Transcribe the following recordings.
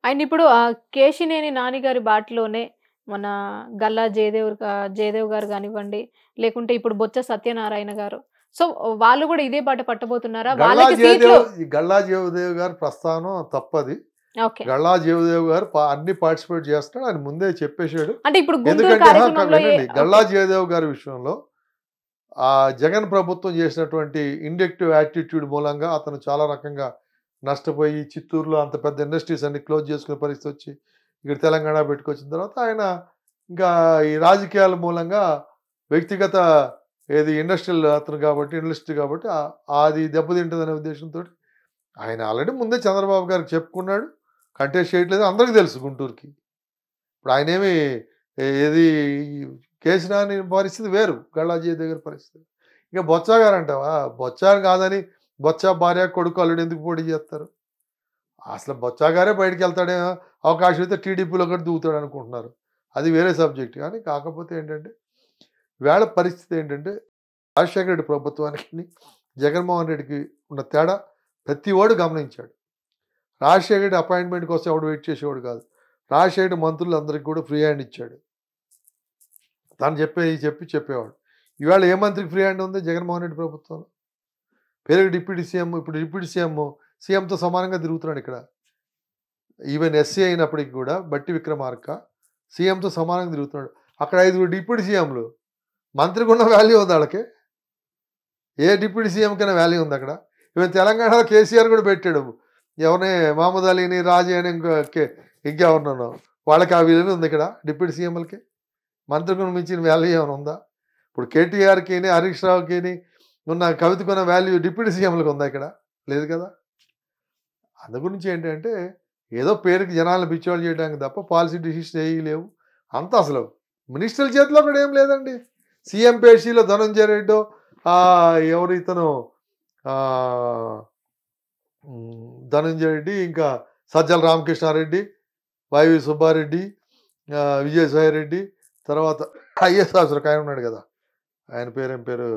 ఆయన ఇప్పుడు కేశినేని నాని గారి బాటలోనే మన గల్లా జయదేవ్ గారు గానివ్వండి, లేకుంటే ఇప్పుడు బొత్స సత్యనారాయణ గారు. సో, వాళ్ళు గూడా ఇదే బాట పట్టబోతున్నారా? వాళ్ళకి సీట్లు గల్లా జయదేవ్ గారి ప్రస్థానం తప్పది. ఓకే. గల్లా జయదేవ్ గారు అన్ని పార్టిసిపేట్ చేస్తున్నాడు. ఆయన ముందే చెప్పేశాడు. అంటే ఇప్పుడు గుంటూరు ఎందుకంటే కార్యక్రమంలో వినండి, గల్లా జయదేవ్ గారి విషయంలో జగన్ ప్రభుత్వం చేసినటువంటి ఇండక్టివ్ యాటిట్యూడ్ మూలంగా అతను చాలా రకంగా నష్టపోయి చిత్తూరులో అంత పెద్ద ఇండస్ట్రీస్ అన్ని క్లోజ్ చేసుకునే పరిస్థితి వచ్చి ఇక్కడ తెలంగాణ పెట్టుకొచ్చిన తర్వాత ఆయన ఇంకా ఈ రాజకీయాల మూలంగా వ్యక్తిగత ఇండస్ట్రియల్ అతను కాబట్టి ఇండస్ట్రీ కాబట్టి అది దెబ్బతింటుందనే ఉద్దేశంతో ఆయన ఆల్రెడీ ముందే చంద్రబాబు గారికి చెప్పుకున్నాడు. కంటెస్ట్ చేయట్లేదు, అందరికీ తెలుసు గుంటూరుకి. ఇప్పుడు ఆయనేమి ఏది కేసీనాని పరిస్థితి వేరు, గళ్ళాజీ దగ్గర పరిస్థితి. ఇక బొత్స గారు అంటావా, బొత్స కాదని బొత్స భార్య కొడుకు అల్లుడు ఎందుకు పోటీ చేస్తారు? అసలు బొత్స గారే బయటికి వెళ్తాడే అవకాశం అయితే టీడీపీలో కూడా దూకుతాడు అనుకుంటున్నారు. అది వేరే సబ్జెక్ట్. కానీ కాకపోతే ఏంటంటే వేళ పరిస్థితి ఏంటంటే రాజశేఖర రెడ్డి ప్రభుత్వానికి జగన్మోహన్ రెడ్డికి ఉన్న తేడా ప్రతి ఓడు గమనించాడు. రాజశేఖర రెడ్డి అపాయింట్మెంట్ కోసం ఎవడు వెయిట్ చేసేవాడు కాదు. రాజశేఖర రెడ్డి మంత్రులందరికీ కూడా ఫ్రీ హ్యాండ్ ఇచ్చాడు. తను చెప్పేవాడు. ఇవాళ ఏ మంత్రికి ఫ్రీ హ్యాండ్ ఉంది జగన్మోహన్ రెడ్డి ప్రభుత్వంలో? పేరుకి డిప్యూటీ సీఎం, ఇప్పుడు డిప్యూటీ సీఎంతో సమానంగా తిరుగుతున్నాడు ఇక్కడ. ఈవెన్ ఎస్సీ అయినప్పటికీ కూడా బట్టి విక్రమార్క సీఎంతో సమానంగా తిరుగుతున్నాడు. అక్కడ 5 డిప్యూటీ సీఎంలు, మంత్రికి ఉన్న వాల్యూ ఉంది వాళ్ళకి. ఏ డిప్యూటీ సీఎంకైనా వాల్యూ ఉంది అక్కడ. ఈవెన్ తెలంగాణలో కేసీఆర్ కూడా పెట్టాడు ఎవరిని, మహమ్మద్ అలీని, రాజీ అని ఇంకెవరినో, వాళ్ళకి ఆ విలువ ఉంది ఇక్కడ డిప్యూటీ సీఎంలకి. మంత్రికి మించిన వాల్యూ ఏమైనా ఉందా? ఇప్పుడు కేటీఆర్కి, హరీష్ రావుకి ఉన్న కవితకున్న వాల్యూ డిప్యూటీ సీఎంలకు ఉందా ఇక్కడ? లేదు కదా. అందు గురించి ఏంటంటే ఏదో పేరుకి జనాలను పిచ్చోళ్ళు చేయడానికి తప్ప పాలసీ డిసిషన్ చేయలేవు. అంతా అసలు మినిస్టర్ల చేతిలో కూడా ఏం లేదండి. సీఎం పేషీలో ధనంజయ రెడ్డి, ఎవరు ఇతను ధనంజయ రెడ్డి, ఇంకా సజ్జల రామకృష్ణారెడ్డి, వైవి సుబ్బారెడ్డి, విజయసాయి రెడ్డి, తర్వాత ఐఏఎస్ ఆఫీసర్ ఆయన ఉన్నాడు కదా, ఆయన పేరేం పేరు,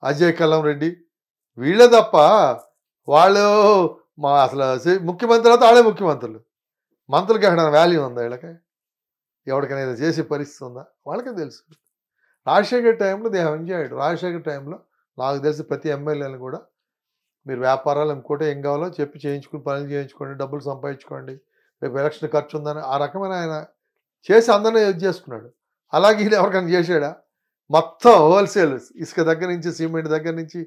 అజయ్ కల్లం రెడ్డి. వీళ్ళే తప్ప వాళ్ళు అసలు ముఖ్యమంత్రి తర్వాత వాళ్ళే ముఖ్యమంత్రులు. మంత్రులకి ఎక్కడ వాల్యూ ఉందా వీళ్ళకి? ఎవరికైనా చేసే పరిస్థితి ఉందా? వాళ్ళకే తెలుసు. రాజశేఖర్ టైంలో దే హ్యావ్ ఎంజాయ్డ్. రాజశేఖర్ టైంలో నాకు తెలిసి ప్రతి ఎమ్మెల్యేలను కూడా మీరు వ్యాపారాలు ఇంకోటి ఏం కావాలో చెప్పి చేయించుకుని పనులు చేయించుకోండి, డబ్బులు సంపాదించుకోండి, రేపు ఎలక్షన్ ఖర్చు ఉందని ఆ రకమైన ఆయన చేసి అందరినీ యూజ్ చేసుకున్నాడు. అలాగే ఇది ఎవరికైనా చేశాడా? మొత్తం హోల్సేల్, ఇసుక దగ్గర నుంచి, సిమెంట్ దగ్గర నుంచి,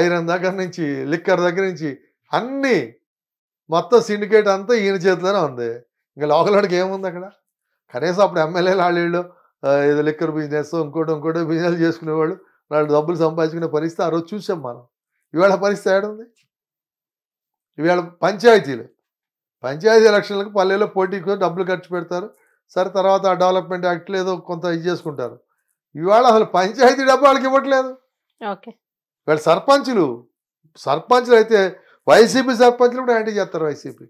ఐరన్ దగ్గర నుంచి, లిక్కర్ దగ్గర నుంచి అన్నీ మొత్తం సిండికేట్ అంతా ఈయన చేతిలోనే ఉంది. ఇంకా లోకల్వాడికి ఏముంది అక్కడ? కనీసం అప్పుడు ఎమ్మెల్యేలు వాళ్ళు ఏదో లిక్కర్ బిజినెస్ ఇంకోటి బిజినెస్ చేసుకునేవాళ్ళు, వాళ్ళు డబ్బులు సంపాదించుకునే పరిస్థితి ఆ రోజు చూసాం మనం. ఇవాళ పరిస్థితి ఏడుంది? ఇవాళ పంచాయతీ ఎలక్షన్లకు పల్లెల్లో పోటీకి డబ్బులు ఖర్చు పెడతారు. సరే, తర్వాత ఆ డెవలప్మెంట్ యాక్ట్లో ఏదో కొంత ఇది చేసుకుంటారు. ఇవాళ అసలు పంచాయతీ డబ్బు వాళ్ళకి ఇవ్వట్లేదు. ఇవాళ సర్పంచులు అయితే వైసీపీ సర్పంచులు కూడా యాంటీ చేస్తారు. వైసీపీ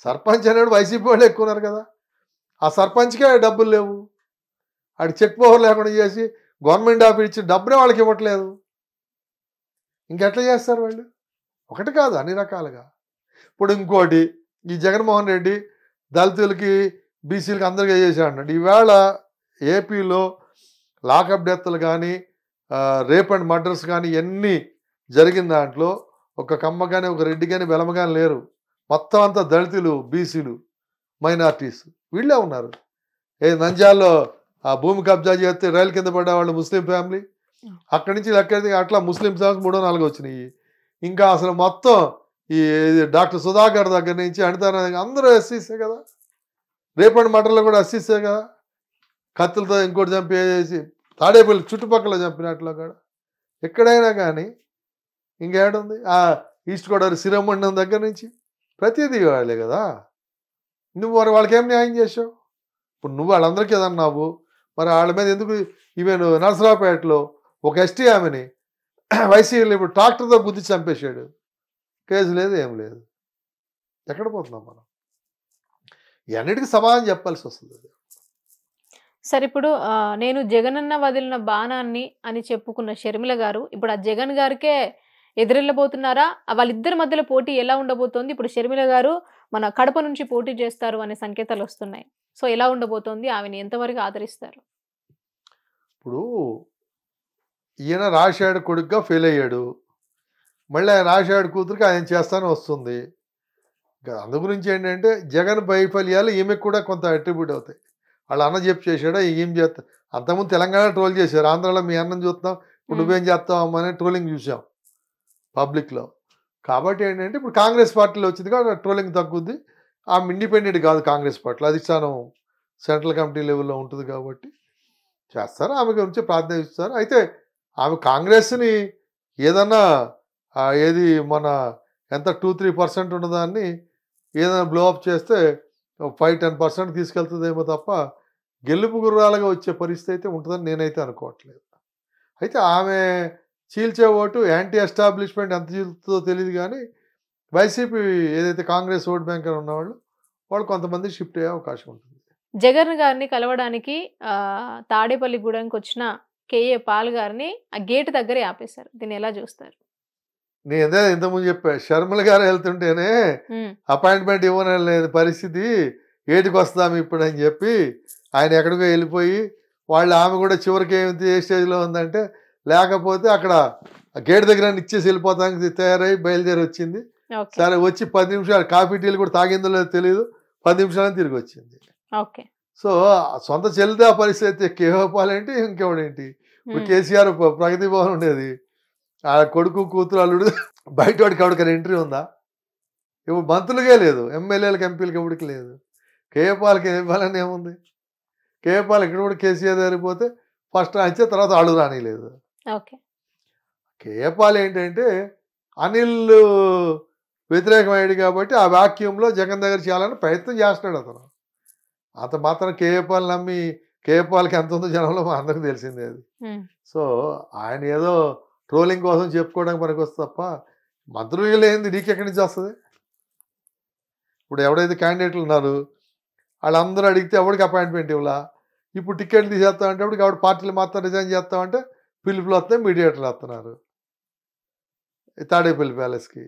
సర్పంచ్ అనేవాడు వైసీపీ వాళ్ళు ఎక్కువ ఉన్నారు కదా. ఆ సర్పంచ్కే డబ్బులు లేవు. వాడికి చెక్ పవర్ లేకుండా చేసి గవర్నమెంట్ ఆఫీస్ ఇచ్చిన డబ్బునే వాళ్ళకి ఇవ్వట్లేదు. ఇంకెట్లా చేస్తారు వాళ్ళు? ఒకటి కాదు, అన్ని రకాలుగా. ఇప్పుడు ఇంకోటి, ఈ జగన్మోహన్ రెడ్డి దళితులకి, బీసీలకి అందరికీ చేశాడు అన్నాడు. ఈవేళ ఏపీలో లాకప్ డెత్లు కానీ, రేప్ అండ్ మర్డర్స్ కానీ ఎన్ని జరిగిన దాంట్లో ఒక కమ్మ కానీ, ఒక రెడ్డి కానీ, వెలమ కానీ లేరు. మొత్తం అంతా దళితులు, బీసీలు, మైనార్టీస్ వీళ్ళే ఉన్నారు. నంద్యాలలో ఆ భూమి కబ్జా చేస్తే రైలు కింద పడ్డ వాళ్ళు ముస్లిం ఫ్యామిలీ, అక్కడి నుంచి లెక్క అట్లా ముస్లిం ఫ్యామిలీస్ 3-4 వచ్చినాయి. ఇంకా అసలు మొత్తం ఈ డాక్టర్ సుధాకర్ దగ్గర నుంచి అనితారా అందరూ ఎస్సీసే కదా. రేప్ అండ్ మర్డర్లో కూడా ఎస్సీసే కదా. కత్తులతో ఇంకోటి చంపేసి తాడేపల్లి చుట్టుపక్కల చంపినట్లు కూడా ఎక్కడైనా కానీ ఇంకేడుంది? ఆ ఈస్ట్ గోదావరి శ్రీరామండం దగ్గర నుంచి ప్రతిదీ వాళ్ళే కదా. నువ్వు మరి వాళ్ళకి ఏం న్యాయం చేసావు? ఇప్పుడు నువ్వు వాళ్ళందరికీ ఏదన్నావు, మరి వాళ్ళ మీద ఎందుకు? ఈవెన్ నరసరావుపేటలో ఒక ఎస్టీ ఆమెని వైసీపీలో ఇప్పుడు ట్రాక్టర్తో గుద్ది చంపేశాడు. కేసు లేదు, ఏం లేదు. ఎక్కడ పోతున్నాం మనం? ఇవన్నిటికీ సమాధానం చెప్పాల్సి వస్తుంది. సరే, ఇప్పుడు నేను జగనన్న వదిలిన బాణాన్ని అని చెప్పుకున్న షర్మిల గారు ఇప్పుడు ఆ జగన్ గారికే ఎదురెళ్ళబోతున్నారా? వాళ్ళిద్దరి మధ్యలో పోటీ ఎలా ఉండబోతోంది? ఇప్పుడు షర్మిల గారు మన కడప నుంచి పోటీ చేస్తారు అనే సంకేతాలు వస్తున్నాయి. సో ఎలా ఉండబోతోంది? ఆమెను ఎంతవరకు ఆదరిస్తారు? ఇప్పుడు ఈయన రాజశేఖర్ కొడుకుగా ఫెయిల్ అయ్యాడు. మళ్ళీ ఆయన రాజశేఖర్ కూతురికి ఆయన చేస్తానే వస్తుంది. ఇంకా అందు గురించి ఏంటంటే జగన్ వైఫల్యాలు ఈమెకు కూడా కొంత అట్రిబ్యూట్ అవుతాయి. వాళ్ళ అన్న చెప్పి చేశాడా ఏం చేస్తా. అంతకుముందు తెలంగాణ ట్రోల్ చేశారు. ఆంధ్రాలో మీ అన్నం చూస్తున్నాం, ఇప్పుడు నువ్వేం చేస్తావు అమ్మ అనే ట్రోలింగ్ చూసాం పబ్లిక్లో. కాబట్టి ఏంటంటే ఇప్పుడు కాంగ్రెస్ పార్టీలో వచ్చింది కాబట్టి ట్రోలింగ్ తగ్గుద్ది. ఆమె ఇండిపెండెంట్ కాదు కాంగ్రెస్ పార్టీలో, అధిష్టానం సెంట్రల్ కమిటీ లెవెల్లో ఉంటుంది కాబట్టి చేస్తారు. ఆమె గురించి ప్రార్థిస్తారు. అయితే ఆమె కాంగ్రెస్ని ఏదన్నా ఏది మన ఎంత 2-3% ఉన్నదాన్ని ఏదైనా బ్లోఅప్ చేస్తే 5-10% తీసుకెళ్తుందేమో తప్ప గెలుపు గుర్రాలుగా వచ్చే పరిస్థితి అయితే ఉంటుందని నేనైతే అనుకోవట్లేదు. అయితే ఆమె చీల్చే ఓటు యాంటీ ఎస్టాబ్లిష్మెంట్ ఎంత చీల్తుందో తెలియదు కానీ వైసీపీ ఏదైతే కాంగ్రెస్ ఓట్ బ్యాంక్ అని ఉన్నవాళ్ళు వాళ్ళు కొంతమంది షిఫ్ట్ అయ్యే అవకాశం ఉంటుంది. జగన్ గారిని కలవడానికి తాడేపల్లిగూడెంకి వచ్చిన కేఏ పాల్ గారిని ఆ గేట్ దగ్గరే ఆపేశారు. దీన్ని ఎలా చూస్తారు? నేను అదే ఇంతకుముందు చెప్పా, షర్మిల గారు వెళ్తుంటేనే అపాయింట్మెంట్ ఇవ్వలేదు పరిస్థితి, ఏటికి వస్తాము ఇప్పుడు అని చెప్పి ఆయన ఎక్కడికో వెళ్ళిపోయి వాళ్ళు ఆమె కూడా చివరికి ఏ స్టేజ్లో ఉందంటే లేకపోతే అక్కడ గేట్ దగ్గర ఇచ్చేసి వెళ్ళిపోతానికి తయారై బయలుదేరి వచ్చింది. సరే వచ్చి 10 నిమిషాలు కాఫీ టీలు కూడా తాగిందో లేదో తెలియదు, 10 నిమిషాలని తిరిగి వచ్చింది. సో సొంత చెల్లితే ఆ పరిస్థితి కేవపాలేంటి ఇంకెవడేంటి. ఇప్పుడు కేసీఆర్ ప్రగతి భవన్ ఉండేది, ఆ కొడుకు కూతురు అల్లుడు బయట వాడికి ఎవరికైనా ఎంట్రీ ఉందా? ఇప్పుడు మంత్రులుగా లేదు, ఎమ్మెల్యేలకు ఎంపీలకు ఎవరికి లేదు. కేఏపాలకి ఇవ్వాలని ఏముంది? కేఏపాల్ ఇక్కడ కూడా కేసీఆర్ జరిగిపోతే ఫస్ట్ రానిచ్చే తర్వాత అడుగు రానిలేదు. కేఏపాల్ ఏంటంటే అనిల్ వ్యతిరేకమయ్యాడు కాబట్టి ఆ వాక్యూమ్లో జగన్ దగ్గర చేయాలని ప్రయత్నం చేస్తున్నాడు అతను. అంత మాత్రం కేఏపాల్ నమ్మి కేఏపాల్కి ఎంత ఉందో జనంలో మా అందరికి తెలిసిందే అది. సో ఆయన ఏదో ట్రోలింగ్ కోసం చెప్పుకోవడానికి పనికి వస్తుంది తప్ప మంత్రులు లేనిది నీకెక్కడి నుంచి వస్తుంది? ఇప్పుడు ఎవడైతే క్యాండిడేట్లు ఉన్నారు వాళ్ళందరూ అడిగితే ఎవరికి అపాయింట్మెంట్ ఇవ్వాలా? ఇప్పుడు టికెట్లు తీసేస్తామంటే ఎవరికి ఎవడు పార్టీలు మాత్రం రిజైన్ చేస్తామంటే పిలుపులు వస్తాయి, మీడియేటర్లు వస్తున్నారు తాడేపల్లి ప్యాలెస్కి.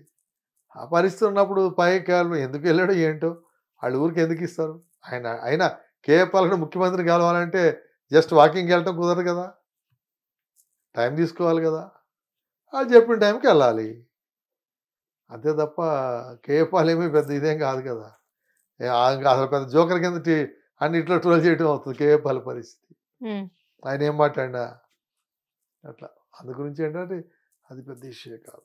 ఆ పరిస్థితి ఉన్నప్పుడు పైకి ఎందుకు వెళ్ళాడో ఏంటో, వాళ్ళ ఊరికి ఎందుకు ఇస్తారు? అయినా కేఏపాల్ ముఖ్యమంత్రి కావాలంటే జస్ట్ వాకింగ్కి వెళ్ళటం కుదరదు కదా, టైం తీసుకోవాలి కదా. అది చెప్పిన టైంకి వెళ్ళాలి అంతే తప్ప కేఏపాల్ ఏమీ పెద్ద ఇదేం కాదు కదా. అసలు పెద్ద జోకర్ కింద అన్నిట్లో ట్రోల్ చేయడం అవుతుంది కేఏపాల్ పరిస్థితి. ఆయన ఏం మాట్లాడినా అట్లా. అందు గురించి ఏంటంటే అది పెద్ద ఇష్యూ కాదు.